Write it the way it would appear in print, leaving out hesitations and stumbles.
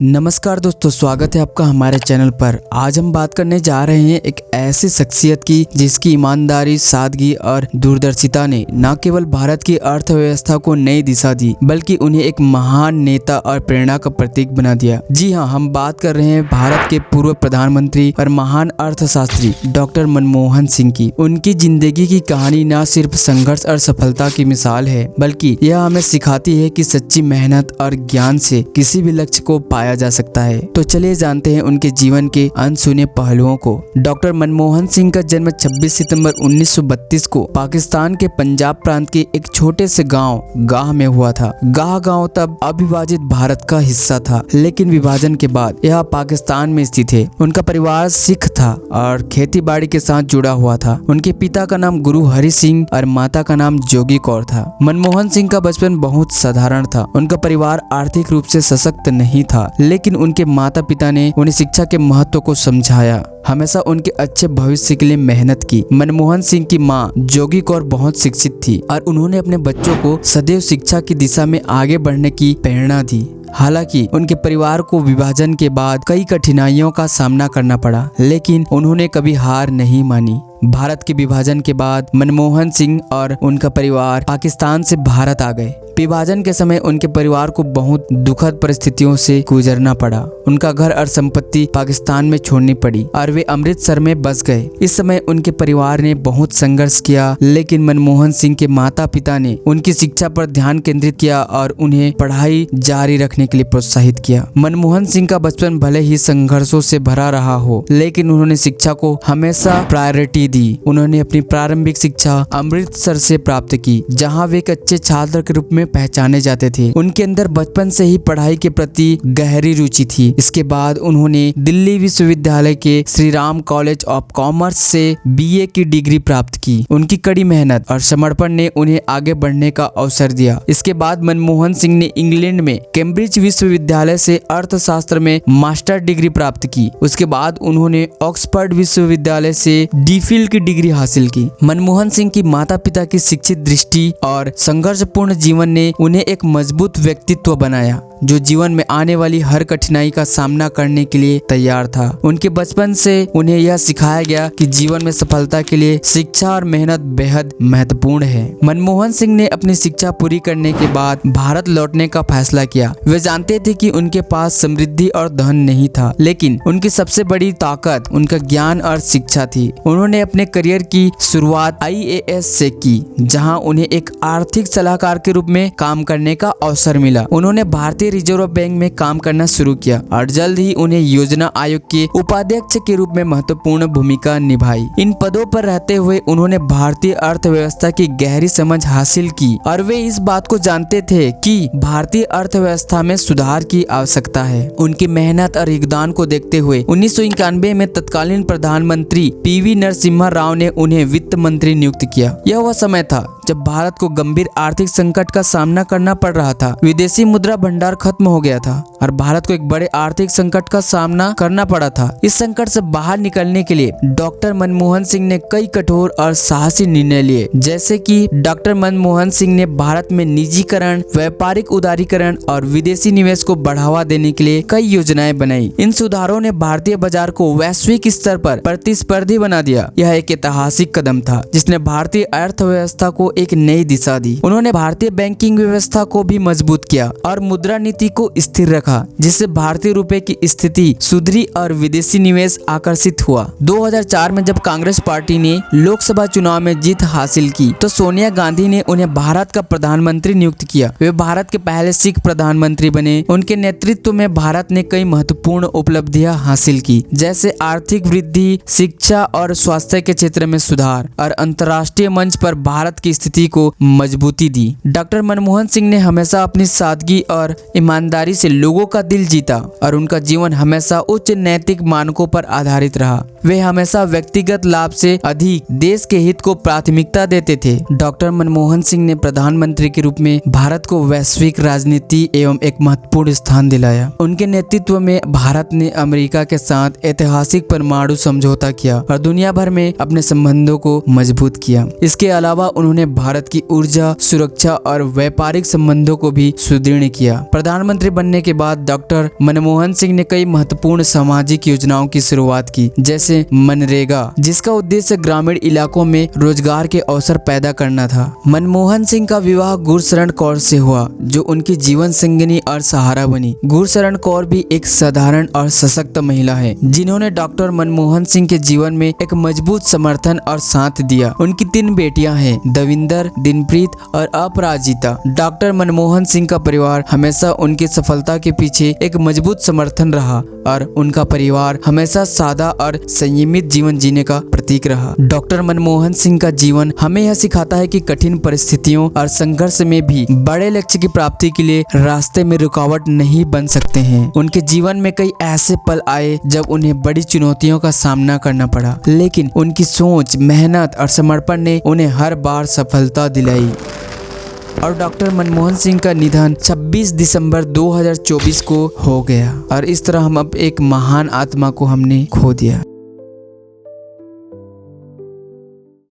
नमस्कार दोस्तों, स्वागत है आपका हमारे चैनल पर। आज हम बात करने जा रहे हैं एक ऐसी शख्सियत की जिसकी ईमानदारी, सादगी और दूरदर्शिता ने न केवल भारत की अर्थव्यवस्था को नई दिशा दी, बल्कि उन्हें एक महान नेता और प्रेरणा का प्रतीक बना दिया। जी हाँ, हम बात कर रहे हैं भारत के पूर्व प्रधानमंत्री और महान अर्थशास्त्री डॉक्टर मनमोहन सिंह की। उनकी जिंदगी की कहानी न सिर्फ संघर्ष और सफलता की मिसाल है, बल्कि यह हमें सिखाती है कि सच्ची मेहनत और ज्ञान से किसी भी लक्ष्य को पाया जा सकता है। तो चलिए जानते हैं उनके जीवन के अनसुने पहलुओं को। डॉक्टर मनमोहन सिंह का जन्म 26 सितंबर 1932 को पाकिस्तान के पंजाब प्रांत के एक छोटे से गांव गाह में हुआ था। गाह गांव तब अविभाजित भारत का हिस्सा था, लेकिन विभाजन के बाद यह पाकिस्तान में स्थित है। उनका परिवार सिख था और खेती बाड़ी के साथ जुड़ा हुआ था। उनके पिता का नाम गुरु हरि सिंह और माता का नाम जोगी कौर था। मनमोहन सिंह का बचपन बहुत साधारण था। उनका परिवार आर्थिक रूप से सशक्त नहीं था, लेकिन उनके माता पिता ने उन्हें शिक्षा के महत्व को समझाया, हमेशा उनके अच्छे भविष्य के लिए मेहनत की। मनमोहन सिंह की मां जोगी कौर बहुत शिक्षित थी और उन्होंने अपने बच्चों को सदैव शिक्षा की दिशा में आगे बढ़ने की प्रेरणा दी। हालांकि उनके परिवार को विभाजन के बाद कई कठिनाइयों का सामना करना पड़ा, लेकिन उन्होंने कभी हार नहीं मानी। भारत के विभाजन के बाद मनमोहन सिंह और उनका परिवार पाकिस्तान से भारत आ गए। विभाजन के समय उनके परिवार को बहुत दुखद परिस्थितियों से गुजरना पड़ा। उनका घर और संपत्ति पाकिस्तान में छोड़नी पड़ी और वे अमृतसर में बस गए। इस समय उनके परिवार ने बहुत संघर्ष किया, लेकिन मनमोहन सिंह के माता पिता ने उनकी शिक्षा पर ध्यान केंद्रित किया और उन्हें पढ़ाई जारी रखने के लिए प्रोत्साहित किया। मनमोहन सिंह का बचपन भले ही संघर्षों से भरा रहा हो, लेकिन उन्होंने शिक्षा को हमेशा प्रायोरिटी दी। उन्होंने अपनी प्रारंभिक शिक्षा अमृतसर से प्राप्त की, जहां वे एक अच्छे छात्र के रूप में पहचाने जाते थे। उनके अंदर बचपन से ही पढ़ाई के प्रति गहरी रुचि थी। इसके बाद उन्होंने दिल्ली विश्वविद्यालय के Shri Ram college of commerce से बीए की डिग्री प्राप्त की। उनकी कड़ी मेहनत और समर्पण ने उन्हें आगे बढ़ने का अवसर दिया। इसके बाद मनमोहन सिंह ने इंग्लैंड में कैम्ब्रिज विश्वविद्यालय से अर्थशास्त्र में मास्टर डिग्री प्राप्त की। उसके बाद उन्होंने ऑक्सफोर्ड विश्वविद्यालय से डीफिल की डिग्री हासिल की। मनमोहन सिंह की माता पिता की शिक्षित दृष्टि और संघर्षपूर्ण जीवन ने उन्हें एक मजबूत व्यक्तित्व बनाया, जो जीवन में आने वाली हर कठिनाई का सामना करने के लिए तैयार था। उनके बचपन से उन्हें यह सिखाया गया कि जीवन में सफलता के लिए शिक्षा और मेहनत बेहद महत्वपूर्ण है। मनमोहन सिंह ने अपनी शिक्षा पूरी करने के बाद भारत लौटने का फैसला किया। वे जानते थे कि उनके पास समृद्धि और धन नहीं था, लेकिन उनकी सबसे बड़ी ताकत उनका ज्ञान और शिक्षा थी। उन्होंने अपने करियर की शुरुआत IAS से की, जहां उन्हें एक आर्थिक सलाहकार के रूप में काम करने का अवसर मिला। उन्होंने भारतीय रिजर्व बैंक में काम करना शुरू किया और जल्द ही उन्हें योजना आयोग के उपाध्यक्ष के रूप में महत्वपूर्ण भूमिका निभाई। इन पदों पर रहते हुए उन्होंने भारतीय अर्थव्यवस्था की गहरी समझ हासिल की और वे इस बात को जानते थे कि भारतीय अर्थव्यवस्था में सुधार की आवश्यकता है। उनकी मेहनत और योगदान को देखते हुए 1991 में तत्कालीन प्रधानमंत्री PV नरसिम्हा राव ने उन्हें वित्त मंत्री नियुक्त किया। यह वह समय था जब भारत को गंभीर आर्थिक संकट का सामना करना पड़ रहा था। विदेशी मुद्रा भंडार खत्म हो गया था और भारत को एक बड़े आर्थिक संकट का सामना करना पड़ा था। इस संकट से बाहर निकलने के लिए डॉक्टर मनमोहन सिंह ने कई कठोर और साहसी निर्णय लिए, जैसे कि डॉक्टर मनमोहन सिंह ने भारत में निजीकरण, व्यापारिक उदारीकरण और विदेशी निवेश को बढ़ावा देने के लिए कई योजनाएं बनाई। इन सुधारों ने भारतीय बाजार को वैश्विक स्तर पर प्रतिस्पर्धी बना दिया। यह एक ऐतिहासिक कदम था जिसने भारतीय अर्थव्यवस्था को एक नई दिशा दी। उन्होंने भारतीय बैंकिंग व्यवस्था को भी मजबूत किया और मुद्रा नीति को स्थिर रखा, जिससे भारतीय रुपए की स्थिति सुधरी और विदेशी निवेश आकर्षित हुआ। 2004 में जब कांग्रेस पार्टी ने लोकसभा चुनाव में जीत हासिल की, तो सोनिया गांधी ने उन्हें भारत का प्रधानमंत्री नियुक्त किया। वे भारत के पहले सिख प्रधानमंत्री बने। उनके नेतृत्व में भारत ने कई महत्वपूर्ण उपलब्धियां हासिल की, जैसे आर्थिक वृद्धि, शिक्षा और स्वास्थ्य के क्षेत्र में सुधार, और अंतर्राष्ट्रीय मंच पर भारत की स्थिति को मजबूती दी। डॉक्टर मनमोहन सिंह ने हमेशा अपनी सादगी और ईमानदारी से लोगों का दिल जीता और उनका जीवन हमेशा उच्च नैतिक मानकों पर आधारित रहा। वे हमेशा व्यक्तिगत लाभ से अधिक देश के हित को प्राथमिकता देते थे। डॉक्टर मनमोहन सिंह ने प्रधानमंत्री के रूप में भारत को वैश्विक राजनीति एवं एक महत्वपूर्ण स्थान दिलाया। उनके नेतृत्व में भारत ने अमेरिका के साथ ऐतिहासिक परमाणु समझौता किया और दुनिया भर में अपने संबंधों को मजबूत किया। इसके अलावा उन्होंने भारत की ऊर्जा, सुरक्षा और व्यापारिक संबंधों को भी सुदृढ़ किया। प्रधानमंत्री बनने के बाद डॉक्टर मनमोहन सिंह ने कई महत्वपूर्ण सामाजिक योजनाओं की शुरुआत की, जैसे मनरेगा, जिसका उद्देश्य ग्रामीण इलाकों में रोजगार के अवसर पैदा करना था। मनमोहन सिंह का विवाह गुरशरण कौर से हुआ, जो उनकी जीवन संगिनी और सहारा बनी। गुरशरण कौर भी एक साधारण और सशक्त महिला है, जिन्होंने डॉक्टर मनमोहन सिंह के जीवन में एक मजबूत समर्थन और साथ दिया। उनकी 3 बेटियां हैं, दविंदर, दिनप्रीत और अपराजिता। डॉक्टर मनमोहन सिंह का परिवार हमेशा उनकी सफलता के पीछे एक मजबूत समर्थन रहा और उनका परिवार हमेशा सादा और संयमित जीवन जीने का प्रतीक रहा। डॉक्टर मनमोहन सिंह का जीवन हमें यह सिखाता है कि कठिन परिस्थितियों और संघर्ष में भी बड़े लक्ष्य की प्राप्ति के लिए रास्ते में रुकावट नहीं बन सकते हैं। उनके जीवन में कई ऐसे पल आए जब उन्हें बड़ी चुनौतियों का सामना करना पड़ा, लेकिन उनकी सोच, मेहनत और समर्पण ने उन्हें हर बार सफलता दिलाई। और डॉक्टर मनमोहन सिंह का निधन 26 दिसंबर 2024 को हो गया और इस तरह हम अब एक महान आत्मा को हमने खो दिया।